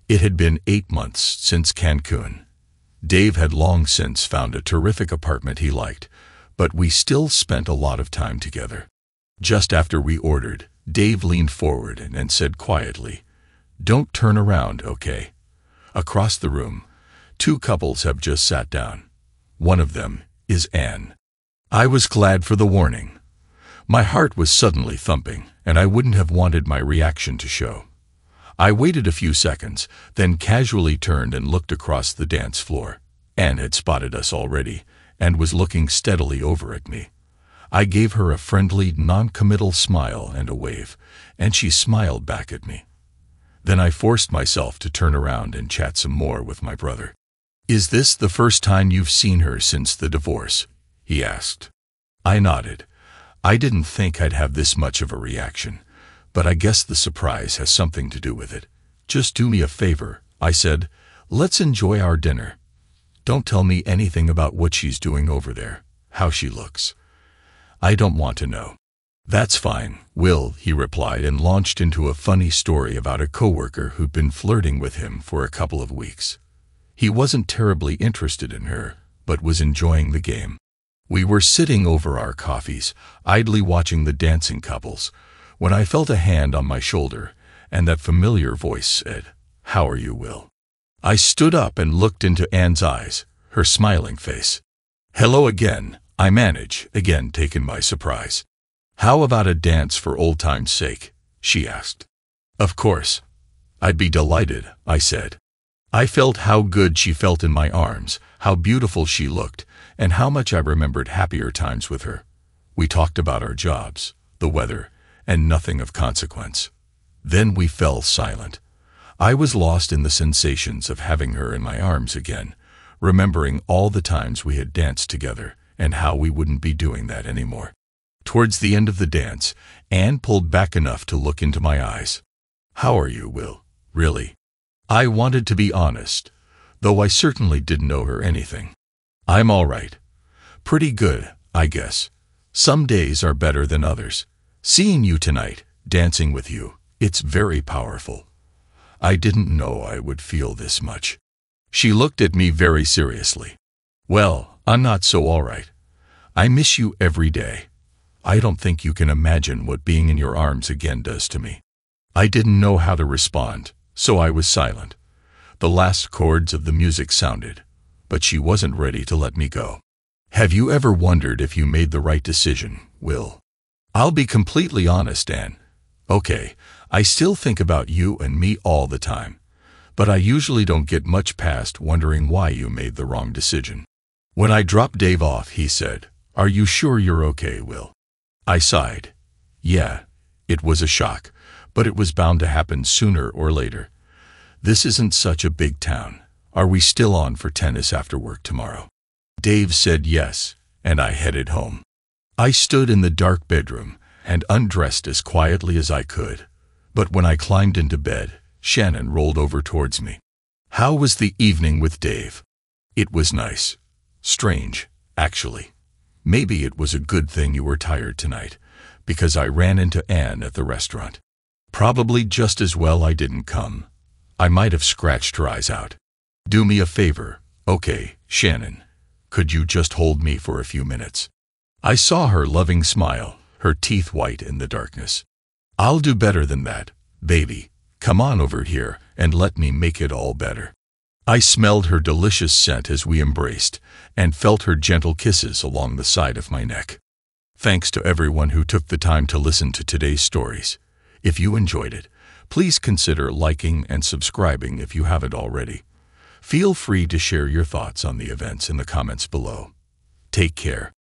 It had been 8 months since Cancun. Dave had long since found a terrific apartment he liked, but we still spent a lot of time together. Just after we ordered, Dave leaned forward and said quietly, "Don't turn around, okay?" Across the room, 2 couples have just sat down. One of them is Anne. I was glad for the warning. My heart was suddenly thumping, and I wouldn't have wanted my reaction to show. I waited a few seconds, then casually turned and looked across the dance floor. Anne had spotted us already, and was looking steadily over at me. I gave her a friendly, non-committal smile and a wave, and she smiled back at me. Then I forced myself to turn around and chat some more with my brother. "Is this the first time you've seen her since the divorce?" he asked. I nodded. I didn't think I'd have this much of a reaction, but I guess the surprise has something to do with it. "Just do me a favor," I said. "Let's enjoy our dinner. Don't tell me anything about what she's doing over there, how she looks. I don't want to know." "That's fine, Will," he replied, and launched into a funny story about a coworker who'd been flirting with him for a couple of weeks. He wasn't terribly interested in her, but was enjoying the game. We were sitting over our coffees, idly watching the dancing couples, when I felt a hand on my shoulder, and that familiar voice said, "How are you, Will?" I stood up and looked into Anne's eyes, her smiling face. "Hello again," I managed, again taken by surprise. "How about a dance for old time's sake?" she asked. "Of course. I'd be delighted," I said. I felt how good she felt in my arms, how beautiful she looked, and how much I remembered happier times with her. We talked about our jobs, the weather, and nothing of consequence. Then we fell silent. I was lost in the sensations of having her in my arms again, remembering all the times we had danced together and how we wouldn't be doing that anymore. Towards the end of the dance, Anne pulled back enough to look into my eyes. "How are you, Will? Really?" I wanted to be honest, though I certainly didn't owe her anything. "I'm all right. Pretty good, I guess. Some days are better than others. Seeing you tonight, dancing with you, it's very powerful. I didn't know I would feel this much." She looked at me very seriously. "Well, I'm not so all right. I miss you every day. I don't think you can imagine what being in your arms again does to me." I didn't know how to respond, so I was silent. The last chords of the music sounded, but she wasn't ready to let me go. "Have you ever wondered if you made the right decision, Will?" "I'll be completely honest, Anne. Okay, I still think about you and me all the time, but I usually don't get much past wondering why you made the wrong decision." When I dropped Dave off, he said, "Are you sure you're okay, Will?" I sighed. Yeah, it was a shock, but it was bound to happen sooner or later. This isn't such a big town. Are we still on for tennis after work tomorrow? Dave said yes, and I headed home. I stood in the dark bedroom and undressed as quietly as I could. But when I climbed into bed, Shannon rolled over towards me. How was the evening with Dave? It was nice. Strange, actually. Maybe it was a good thing you were tired tonight, because I ran into Anne at the restaurant. Probably just as well I didn't come. I might have scratched her eyes out. Do me a favor, okay, Shannon. Could you just hold me for a few minutes? I saw her loving smile, her teeth white in the darkness. I'll do better than that, baby. Come on over here and let me make it all better. I smelled her delicious scent as we embraced and felt her gentle kisses along the side of my neck. Thanks to everyone who took the time to listen to today's stories. If you enjoyed it, please consider liking and subscribing if you haven't already. Feel free to share your thoughts on the events in the comments below. Take care.